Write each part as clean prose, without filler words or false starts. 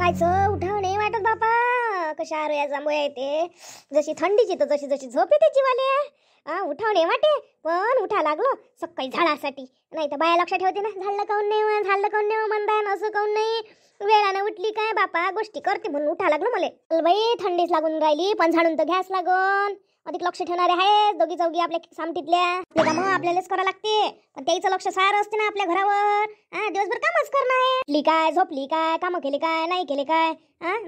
सकाळचं उठाव नाही वाटत बापा. कशा आरोया जांभूया येते जशी थंडीची तर जशी जशी झोप येते जीवाले. उठाव नाही वाटे पण उठा लागलो सकाळी झाडासाठी. नाही तर बाया लक्षात ठेवते ना, झाडलं काऊन नाही झाडलं काऊन नाही म्हणताय असं काऊन नाही. वेळानं उठली काय बापा गोष्टी करते म्हणून उठा लागलो मला. बाई थंडीच लागून राहिली पण झाडून तर घ्यास लागून. अधिक लक्ष ठेवणारे आहेत दोघी चौघी आपल्या सामटीतल्या. मग आपल्यालाच करावं लागते पण त्याचं लक्ष सारं असते ना आपल्या घरावर. दिवसभर कामच करणं आहे. उठली काय झोपली काय कामं केली काय नाही केले काय.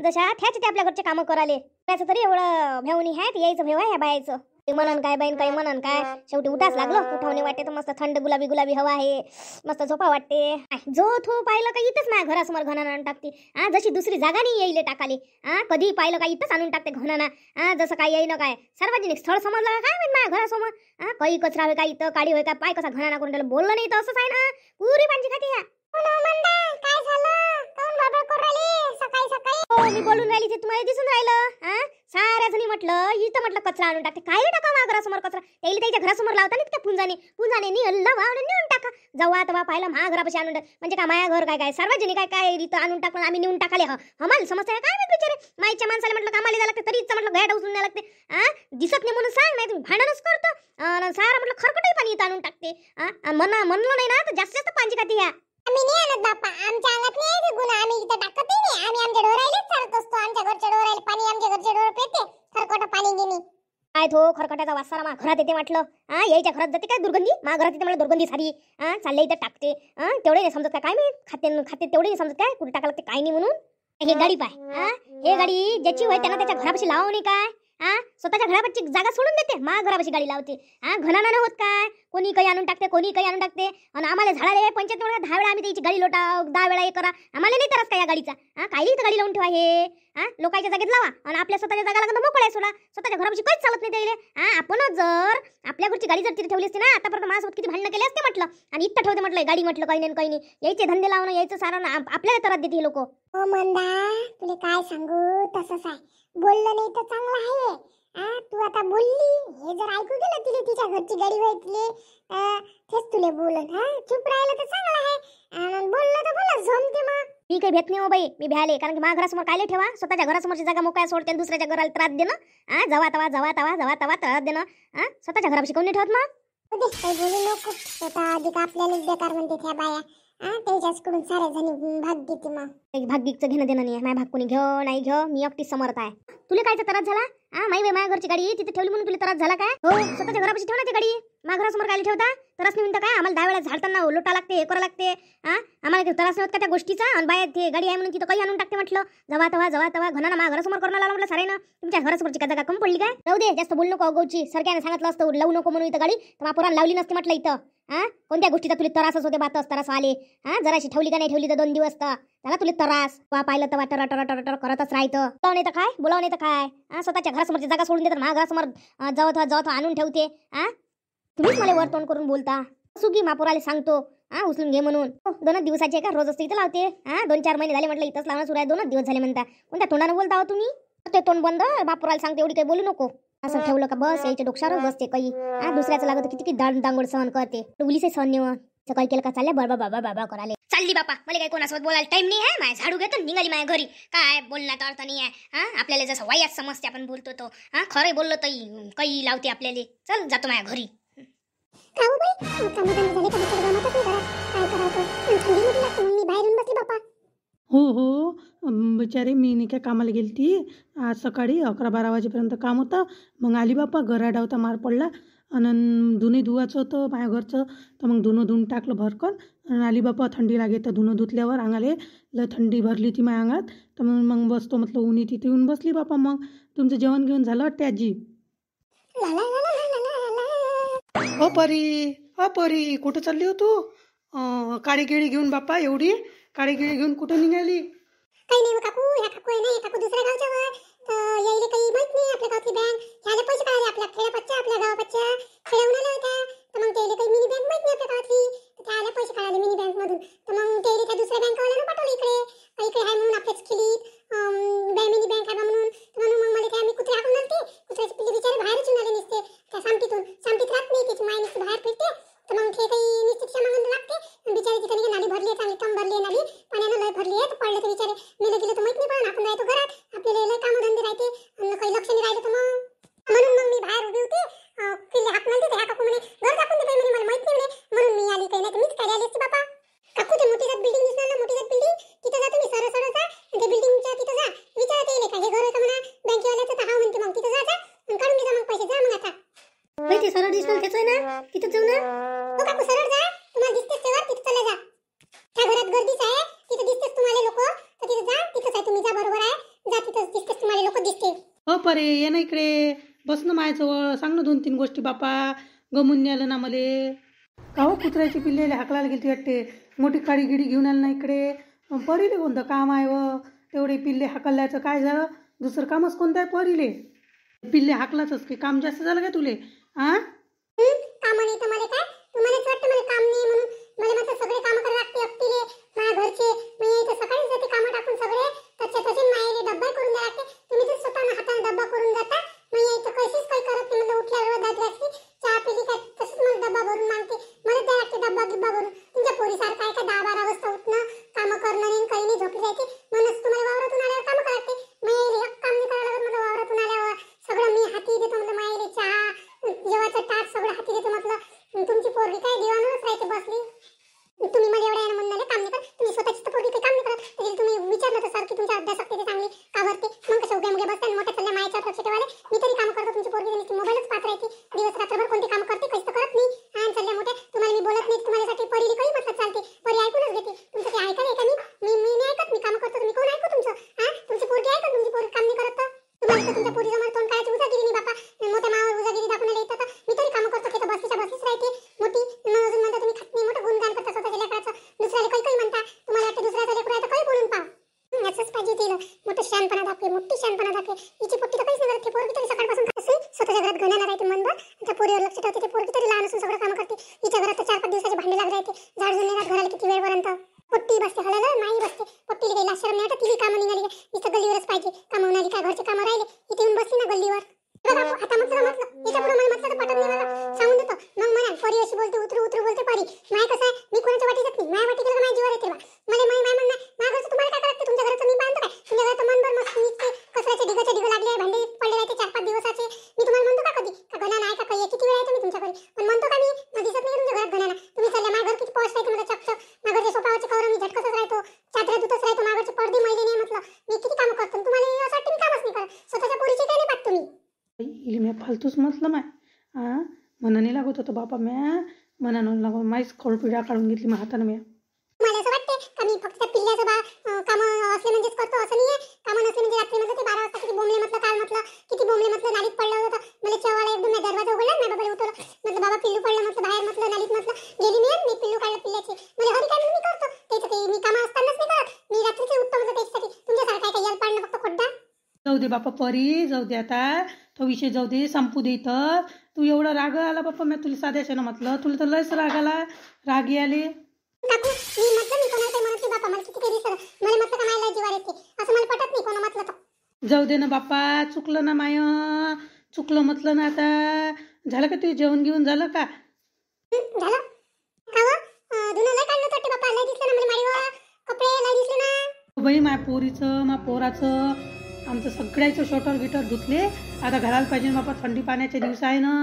जशा त्याच ते आपल्या घरचे कामं कराले. त्याचं तरी एवढं भेवणी आहे यायचं भेव आहे ह्या बायाचं. म्हणन काय बाईन काही म्हणन काय शेवटी उठाच लागलो. उठवणे वाटते तर मस्त थंड गुलाबी गुलाबी हवा आहे मस्त झोपा वाटते. जो थो पाहिलं का इथंच माझ्या घरासमोर घणानं आणून टाकते. जशी दुसरी जागा नाही येईल टाकाले. कधी पाहिलं का इथंच आणून टाकते घणाना. जसं काय येईन काय सार्वजनिक स्थळ समजलं का काय माहित माझ्या घरासमोर. काही कचरा होय का इथं काडी होय का पाय कसा घणाना करून त्याला बोललं नाही तर असंच आहे ना. पुरी पांची खाते या. काय झालं काऊन बाबा करून राहिली सकाळी सकाळी. मी बोलून राहिली ते तुम्हाला दिसून राहिलं. साऱ्या जणी म्हटलं इथं म्हटलं कचरा आणून टाकते. काय टाका माझ्या घरासमोर कचरा त्याला त्याच्या घरासमोर लावता नाही त्या पुंजाने नि अल्ला वावून नेऊन टाका. जेव्हा तेव्हा पाहिलं माझ्या घरापाशी आणून म्हणजे का माझ्या घर काय काय सार्वजनिक काय काय इथं आणून टाकून आम्ही नेऊन टाकाले. हमाल समस्या काय मी बिचारे माईच्या माणसाला म्हटलं कामाला जायला लागते तरी इथं म्हटलं घ्या उचलून न्यायला लागते. दिसत नाही म्हणून सांग नाही तुम्ही भांडणच करतो. सारा म्हटलं खरकटही पाणी इथं आणून टाकते. म्हणलं नाही ना तर जास्त जास्त पाणी खाते या. आम्ही नाही आणत बाप्पा आमच्या अंगात नाही आहे गुन्हा. आम्ही इथं टाकतही नाही. आम्ही आमच्या डोरायलाच चालत असतो. आमच्या घरच्या डोरायला पाणी आमच्या घरच्या डोर पेते खरकट पाणी घेणे. काय तो खरकट्याचा वासारा मा घरात येते म्हटलं. यायच्या घरात जाते काय दुर्गंधी मा घरात येते मला दुर्गंधी सारी. चालले इथं टाकते. तेवढे नाही समजत काय मी खाते खाते तेवढे नाही समजत काय कुठे टाका लागते काय नाही म्हणून. हे गाडी पाय. हे गाडी ज्याची होय त्यांना त्याच्या घरापाशी लावू नाही काय. स्वतःच्या घरापाशी जागा सोडून देते मा घरापाशी गाडी लावते. घणाना न होत काय कोणी काही आणून टाकते कोणी काही आणून टाकते. आणि आम्हाला झाडाले पंचायत 10 वेळा आम्ही त्याची गाडी लोटा 10 वेळा हे करा. आम्हाला नाही तरच काय या गाडीचा. काही इथं गाडी लावून ठेवा हे. लोकांच्या जागेत लावा आणि आपल्या स्वतःच्या जागा लागत मोकळ्या सोडा. स्वतःच्या घरापाशी काहीच चालत नाही त्याला. आपण जर आपल्या घरची गाडी जर तिथे ठेवली असते ना आतापर्यंत माझ्यासोबत किती भांडणं केले असते म्हटलं. आणि इथं ठेवते म्हटलं गाडी म्हटलं काही नाही काही नाही. यायचे धंदे लावणं यायचं सारण आपल्याला त्रास देते हे लोक. हो मंदा तुला काय सांगू तसंच आहे. बोललं नाही तर चांगलं आहे. तू आता बोलली हे जर ऐकू गेलं तिला तिच्या घरची गाडी व्हायतली तेच तुला बोलन. चुप राहिलं तर चांगलं आहे. बोललं तर बोला झोमते मग. मी काही भेट नाही हो बाई मी भ्याले कारण की माझ्या घरासमोर कायले ठेवा. स्वतःच्या घरासमोरची जागा मोकळ्या सोडते आणि दुसऱ्याच्या घराला त्रास देणं. जवा तवा त्रास देणं. स्वतःच्या घरापाशी कोणी ठेवत मग. काही बोलू नको. स्वतः अधिक आपल्यालाच बेकार म्हणते त्या बाया. त्याच्याकडून साऱ्या जणी भाग घेते मग. भाग्यचं घेणं देणं नाही. माझ्या भाग कोणी घेऊ नाही घेऊ मी एकटीच समर्थ आहे. तुला कायचा त्रास झाला. माई माझ्या घरची गाडी तिथे ठेवली म्हणून तुला त्रास झाला काय. हो स्वतःच्या घरापाशी ठेव ना ती गाडी. माझ्या घरासमोर गाडी ठेवता त्रास नाही म्हणता काय. आम्हाला 10 वेळा झाडताना लोटा लागते हे करावं लागते. आम्हाला त्रास नव्हत का त्या गोष्टीचा. आणि बाहेर ते गाडी आहे म्हणून तिथं काही आणून टाकते म्हटलं. जवा तवा घणाना माझ्या घरासमोर करून आला म्हटलं सारे ना. तुमच्या घरासमोरची का जागा कमी पडली काय. राहू दे जास्त बोलू नको अगोची. सरकारने सांगितलं असतं लावू नको म्हणून इथं गाडी तर पोरांना लावली नसते म्हटलं इथं. कोणत्या गोष्टीचा तुला त्रासच होते बातच त्रास आले. जराशी ठेवली का नाही ठेवली तर 2 दिवस तर त्याला तुला त्रास पाहिलं तर टर टर टर टर करतच राहतं. बोलाव नाही तर काय बोलाव नाही तर काय. स्वतःच्या घरासमोरची जागा सोडून देतात माझ्या घरासमोर जवळ आणून ठेवते. तुम्हीच मला वर तोंड करून बोलता. सुगी मापुराले सांगतो उचलून घे म्हणून. 2 दिवसाचे का रोज असते इथं लावते. 2-4 महिने झाले म्हटलं इथंच लावणं सुरू आहे. 2 दिवस झाले म्हणता. कोणत्या तोंडानं बोलता हो तुम्ही. ते तोंड बंद बापुराला सांगते एवढी काही बोलू नको. असं ठेवलं का बस यायच्या डोक्षावर बसते काही. दुसऱ्याचं लागत किती दांगोड सहन करते. उलीसे सहन नेऊन काही केलं का चालल्या बाबा बाबा बाबा कराले. चालली बापा मला काही कोणासोबत बोलायला टाइम नाही आहे. माझ्या झाडू घेतो निघाली माझ्या घरी. काय बोलण्याचा अर्थ नाही आहे. आपल्याला जसं वायात समजते आपण बोलतो तो. खरं बोललो तर काही लावते आपल्याला. चल जातो माझ्या घरी. हो हो बिचारे मी नाही काय कामाला गेली ती. आज सकाळी 11-12 वाजेपर्यंत काम होतं. मग आली बापा घराडा होता मार पडला. आणि धुणे धुवायचं होतं माझ्या घरचं तर मग धुणं धुवून टाकलं भरकन. आणि आली बापा थंडी लागे तर धुणं धुतल्यावर अंगाले लय थंडी भरली ती माझ्या अंगात. तर मग बसतो म्हटलं उन्ही तिथे येऊन बसली बापा. मग तुमचं जेवण घेऊन झालं वाटते आजी. ओ परी कुठं चालली हो तू. काळी गिळी घेऊन बापा एवढी काळी गिळी घेऊन कुठं निघाली. काही नाही काकू ह्या काकू आहे ना हे काकू दुसऱ्या गावच्या यायला काही माहित नाही. आपल्या गावातली बँक ह्याला पैसे काढले आपल्या खेड्यापाच्या आपल्या गावापाच्या खेळवून आल्या होत्या. तर मग त्याला काही मिनी बँक माहित नाही आपल्या गावातली. तर त्याला पैसे काढले मिनी बँक मधून. तर मग त्याला त्या दुसऱ्या बँकवाल्यानं पाठवलं इकडे आहे म्हणून आपल्याच खिलीत मिनी बँक आहे म्हणून. म्हणून मग मला काय आम्ही कुत्रे हाकून आणते. कुत्र्याचे पिल्ले बिचारे बाहेरच येऊन आले नसते त्या सामटीत राहत नाही. त्याची माय नुसतं बाहेर फिरते. तर मग ते काही निश्चितच्या मागून लागते. बिचारे तिथे नाली भरली आहे चांगली कम भरली आहे नाली पाण्यानं लय भरली आहे. तर पडलं तर बिचारे मेलं गेलं तर माहित नाही रे ये ना इकडे, बस ना माझ्याजवळ, सांग ना 2-3 गोष्टी बापा, गमून न्यालं ना मले. का हो कुत्र्याची पिल्लेले हाकलायला गेली वाटते, मोठी काळी गिडी घेऊन आली ना इकडे. परीले कोणतं काम आहे व तेवढे पिल्ले हाकलायचं काय झालं, दुसरं कामच कोणतं आहे परीले. पिल्ले हाकलाचंच की काम जास्त झालं का तुले? हां काम नाही तर मला काय, तुम्हालाच वाटतं मला काम नाही म्हणून. मला मात्र सगळे काम करावे लागते एकटीले, माझ्या घरचे. मी इथं सकाळीच जाते कामं टाकून सगळे, तसे मायले डब्बा करून द्या लागते. तुम्ही तर स्वतः हाताने डब्बा करून जाता, मी इथं कशीच काही करत नाही. मला उठल्यावर दात घासली, चहा पिली काय तसंच मला डब्बा भरून मागते. मला द्या लागते डब्बा गिब्बा भरून. तुमच्या पोरीसारखं आहे का 10-12 वाजता उठणं, कामं करणं नाही, काही नाही, झोपली जायची. म्हणूनच तुम्हाला वावरातून आल्यावर कामं करावं लागते. मी एक काम नाही करावं लागत मला वावरातून आल्यावर. सगळं मी हाती देतो म्हटलं, मायले चहा जेवायचं ताट सगळं हाती देतो म्हटलं. तुमची पोरगी काय दिवाणच राहते बसली. तुम्ही मला एवढ्या म्हणून काम नाही करत, तुम्ही स्वतःची तर पोरगी काही काम नाही करत. तरी तुम्ही विचारलं तर सर की तुमच्या अभ्यासक्ती चांगली का भरते, मग कसं उगे मुगे बसते आणि मोठ्या चालल्या मायच्या लक्ष ठेवायला. मी तरी काम करतो, तुमची पोरगी नुसती मोबाईलच पाहत राहते दिवस रात्रभर. कोणती काम करते काहीच तर करत नाही. आणि चालल्या मोठ्या तुम्हाला मी बोलत नाही, तुम्हालासाठी परीली काही म्हटलं चालते, परी ऐकूनच घेते. तुमचं ते ऐकायला का मी नाही ऐकत, मी काम करतो, तुम्ही कोण ऐकू तुमचं? हां तुमची पोरगी ऐकत, तुमची पोरगी काम नाही करत तर तुम्हाला तर तुमच्या पोरी जमा तोंड काढायची उजागिरी नाही बापा. मोठ्या मावावर उजागिरी दाखवून येतं तर मी तरी काम करतो, तिथं बसलीच राहते मोठी. मग अजून म्हणता तुम्ही खात नाही, मोठं गुणगान करता स्वतःच्या लेकराचं, दुसऱ्याला काही म्हणता. तुम्हाला वाटतं दुसऱ्याचं लेकरू आहे तर काही बोलून पाहा. याचंच पाहिजे तिला, मोठं शहाणपणा दाखवे, मोठी शहाणपणा दाखवे. हिची पोट्टी तर काहीच नाही करत. ते पोरगी तरी सकाळपासून असेल स्वतःच्या घरात गणाला राहते मनभर, त्या पोरीवर लक्ष ठेवते. ते पोरगी तरी लहान असून सगळं काम करते. हिच्या घरात तर 4-5 दिवसाचे भांडे लाग राहते, झाड जुने घराला किती वेळपर्यंत. पोट्टी बसते हलायला नाही बसते, पोट्टीला काही लाशरम नाही वाटत. तिची कामं निघाली नुसतं गल्लीवरच पाहिजे, कामं होणारी काय घरचे कामं राहिले इथे येऊन बसली ना गल्लीवर. आता म्हटलं याच्या पुढे मला म्हटलं तर पटत नाही, मला सांगून देतो. मग म्हणा परी अशी बोलते, उतरू बोलते परी. माय कसं आहे, मी कोणाच्या वाटी जात नाही, माय वाटी केलं माझ्या जीवर येते बा. मला माय म्हणणं माझ्या घरचं तुम्हाला काय करायचं, तुमच्या घरचं मी बांधतो काय? तुमच्या घरात मनभर मस्त निघते, कचऱ्याचे ढिग लागले, भांडे पडले राहते 4-5 दिवसाचे. मी तुम्हाला म्हणतो का कधी का गणा नाही का काही, किती वेळ आहे तुम्ही तुमच्या घरी, पण म्हणतो का मी दिसत नाही तुमच्या घरात गणा. तुम्ही चालल्या माझ्या घर किती पॉश राहते, मला चकचक. माझ्या घरच्या सोफावरचे कवर मी झटकसच राहतो, चादरा दुतच राहतो, माझ्या घरचे पडदे मैले नाही म्हटलं. मी किती कामं करतो, तुम्हाला असं वाटतं मी कामच नाही करत. स्वतःच्या पोरीचे काय नाही पाहत तुम्ही. इले म्या फालतूच म्हटलं माय. हां मनाने लागत होतं बापा, म्या मनानं लागून माहीच खळपिडा काढून घेतली मग हातानं म्या. मला असं वाटते का मी फक्त त्या पिल्ल्याचं कामं असले म्हणजेच करतो असं नाही आहे. कामं नसले म्हणजे रात्री म्हटलं ते 12 वाजता किती बोंबले म्हटलं, काल म्हटलं किती बोंबले म्हटलं, नालीत पडलं होतं. मला चेवाला एकदम मी दरवाजा उघडला, मी बाबाला उठवलं म्हटलं बाबा पिल्लू पडलं म्हटलं बाहेर म्हटलं नालीत म्हटलं. गेली मी पिल्लू काढलं पिल्ल्याचे. मला हरी काय मी करतो त्याचं, ते मी कामं असतानाच नाही करत. मी रात्रीचे उठतो म्हटलं त्याच्यासाठी. तुमच्यासारखं काय यल पाडणं फक्त खोड्डा. जाऊ दे बापा परी, जाऊ दे आता तो विषय, जाऊ दे संपू दे इथं. तू एवढा राग आला बापा, मी तुला साध्याच्यानं म्हटलं, तुला तर लयच राग आला, राग आले. काकू मी म्हटलं मी कोणाला काही म्हणत नाही बापा, मला किती काही दिसलं मला म्हटलं का मला जीवार येते असं मला पटत नाही कोणा म्हटलं तर. जाऊ दे ना बापा, चुकलं ना माय, चुकलं म्हटलं ना. आता झालं का, ते जेवण घेऊन झालं का? झालं का व धुणं लय काढलं वाटते बापा, लय दिसलं ना मला माडीवर कपडे, लय दिसले ना बाई माय पोरीचं मा पोराचं आमचं सगळ्याचं शॉटर गिटर धुतले. आता घालायला पाहिजे ना बापा, थंडी पाण्याचे दिवस आहे ना.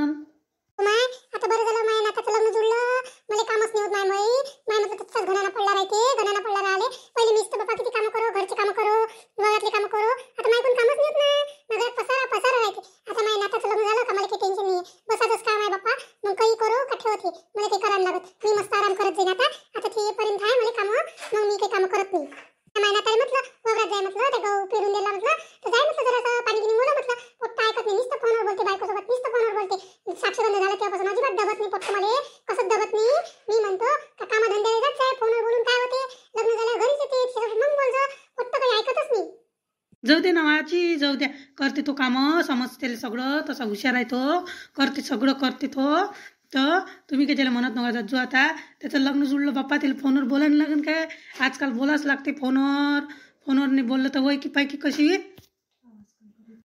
माय आता बरं झालं, माय नाताचं लग्न जुळलं, मला कामच नाही होत. माय म्हटलं तसंच घणाला पडला राहले. पहिले मीच तर बापा किती कामं करो, घरचे कामं करो, घरातले कामं करो. आता माय पण कामच नाही होत ना, माझ्या पसारा राहते. आता माय नाताचं लग्न झालं का मला काही टेन्शन नाही, बसायचंच काम आहे बापा. मग काही करो का ठेवते, मला काही करायला लागत. मी मस्त आराम करत जाईन आता ते येईपर्यंत आहे मला कामं. मग मी काही कामं करत नाही. माय नाताला म्हटलं वगैरे जाय म्हटलं, ते गहू पेरून दिला म्हटलं तर जाय म्हटलं जरासं पाणी गिनी बोला म्हटलं. पोट्टा ऐकत नाही, नुसतं फोनवर बोलते बायकोसोबत, नुसतं फोनवर बोलते. साक्षगंध झालं तेव्हापासून अजिबात दबत नाही पोट्ट मला, कसं दबत नाही. मी म्हणतो का कामधंद्याला जात जाय, फोनवर बोलून काय होते, लग्न झालं घरीच येते तिच्यासोबत मग बोल जा. पोट्ट काही ऐकतच नाही. जाऊ दे ना माझी, जाऊ द्या, करते तो कामं, समजते सगळं, तसा हुशार आहे तो, करते सगळं करते तो. तर तुम्ही काय त्याला म्हणत नका जात जो. आता त्याचं लग्न जुळलं बाप्पा, त्याला फोनवर बोलायला लागेल काय, आजकाल बोलाच लागते फोनवर. नाही बोललं तर वय की पैकी कशी.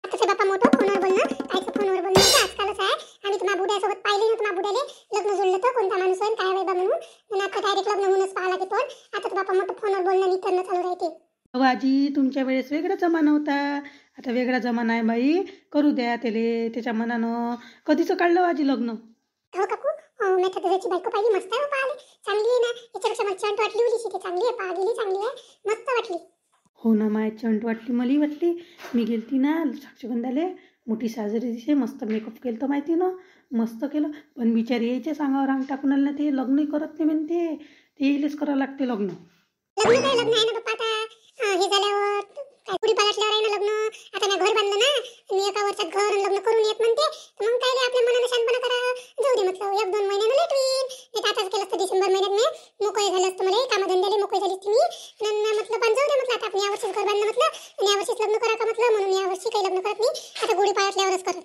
आता बापा मोठं फोनवर बोलणं, कायचं फोनवर बोलणं आजकालच आहे. आणि तुम्हाला बुड्यासोबत पाहिले ना, तुम्हाला बुड्याले लग्न जुळलं तर कोणता माणूस होईल काय बाबा म्हणून, आणि आता डायरेक्ट लग्न होऊनच पाहा लागेल. पण आता बापा मोठं फोनवर बोलणं नाही करणं चालू राहते. आजी तुमच्या वेळेस वेगळा जमाना होता, आता वेगळा जमाना आहे बाई. करू द्या त्याले त्याच्या मनानं. कधीचं काढलं आजी लग्न? हो काकू, मी तर त्याची बायको पाहिली, मस्त आहे पाहिले, चांगली आहे ना. याच्यापेक्षा मला चंट वाटली उलीची, ते चांगली आहे, पाहिली चांगली आहे, मस्त वाटली. हो ना माय, चंट वाटली, मलाही वाटली. मी गेलती ना साक्षगंधाले, मोठी साजरी दिसे, मस्त मेकअप केलं तर माहिती ना, मस्त केलं. पण बिचारी यायचे सांगावर अंग टाकून आलं ना, ते लग्नही करत नाही म्हणते, ते येईलच करावं लागते लग्न. लग्न काय लग्न आहे ना बाप्पा, आता हे झाल्यावर काय पुढे पालटल्यावर आहे ना लग्न. आता मी घर बांधलं ना, मी एका वरचा आपण यावर्षीच घर बांधणं म्हटलं आणि यावर्षीच लग्न करा का म्हटलं, म्हणून यावर्षी काही लग्न करत नाही. आता गुढी पाडल्यावरच करत.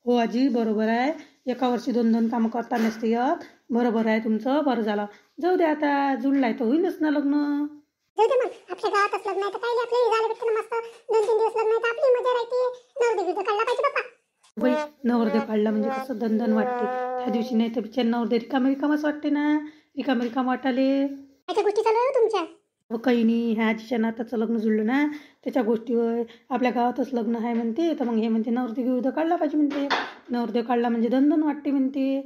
हो आजी बरोबर आहे. एका वर्षी 2 कामं करता नसते येत. बरोबर आहे तुमचं. बरं झालं. जाऊ दे आता. जुळलाय तर होईलच ना लग्न. जाऊ दे मग. आपल्या गावातच लग्न आहे तर काय आपल्याला झालं भेटतं ना मस्त. 2-3 दिवस लग्न आहे तर आपली मजा राहते. नवरदेव काढला पाहिजे बाप्पा. बाई नवरदेव काढला म्हणजे कसं दणदण वाटते. त्या दिवशी नाही तर बिचार नवरदेव रिकामच वाटते ना. रिकाम वाटाले. त्याच्या गोष्टी चालू आहे तुमच्या. काही नाही. ह्या आजीच्या नाताचं लग्न जुळलं ना त्याच्या गोष्टीवर. आपल्या गावातच लग्न आहे म्हणते तर मग हे म्हणते नवरदेव विरुद्ध काढला पाहिजे म्हणते. नवरदेव काढला म्हणजे दणदण वाटते म्हणते.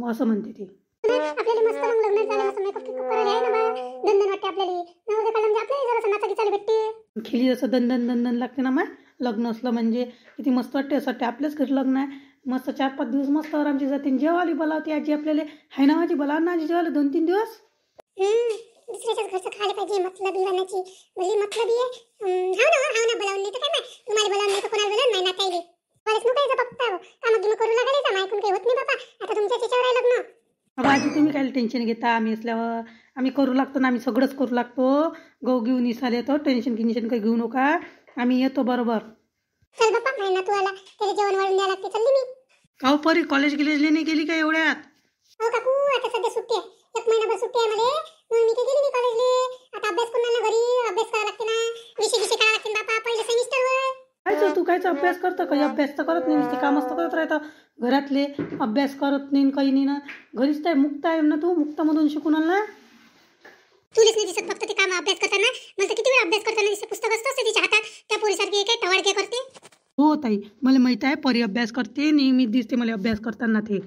असं म्हणते ते. आपल्याला मस्त मग लग्न झालं मस्त मेकअप करायला आहे ना बा. दणदण वाटते आपल्याला. नवरदेव काढला म्हणजे आपल्याला जरासं नाचाकी चालू भेटते. खिली जसं दणदण लागते ना मा. लग्न असलं म्हणजे किती मस्त वाटते. असं वाटते आपल्याच घरी लग्न आहे. मस्त 4-5 दिवस मस्त आरामची जाते. जेवायला बोलावते आजी आपल्याला. हाय ना आजी बोलाव ना आजी जेवायला 2-3 दिवस. दुसऱ्याच्याच घरचं खायला पाहिजे. मतलबी वानाची भली मतलबी आहे. हाव ना बोलावून नाही तर काय माय. तुम्हाला बोलावून नाही तर कोणाला बोलावून नाही नाताईले. बरेच नुकायचं फक्त कामं गिमं करू लागायचं. मायकून काही होत नाही बाबा. आता तुमच्या त्याच्यावर आहे लग्न. अगं आजी तुम्ही काय टेन्शन घेता. आम्ही असल्यावर आम्ही करू लागतो ना. आम्ही सगळंच करू लागतो. गहू घेऊन इसाले येतो. टेन्शन काही घेऊ नका. आम्ही येतो बरोबर. चल बाप्पा महिना तू आला त्याला जेवण वाढून द्यायला लागते. चालली मी. काऊ परी कॉलेज गिलेजले नाही गेली का एवढ्यात. हो काकू आता सध्या सुट्टी आहे. 1 महिनाभर सुट्टी आहे मला. म्हणून मी काही गेली नाही कॉलेजले. आता अभ्यास करून ना घरी अभ्यास करायला लागते ना. विषय करायला लागते बापा. पहिलं सेमिस्टर वर. कायचं तू कायचा अभ्यास करतं. काही अभ्यास तर करत नाही. नुसते कामच तर करत राहतं घरातले. अभ्यास करत नाही काही नाही ना. घरीच काय मुक्त आहे ना तू. मुक्तामधून शिकून आला. तुलाच नाही दिसत फक्त ते काम अभ्यास करताना. मला तर किती वेळ अभ्यास करताना दिसते. पुस्तक असतं तिच्या हातात. त्या पोरीसारखी काय टवाळके करते. हो ताई मला माहित आहे. परी अभ्यास करते. नेहमी दिसते मला अभ्यास करताना ते.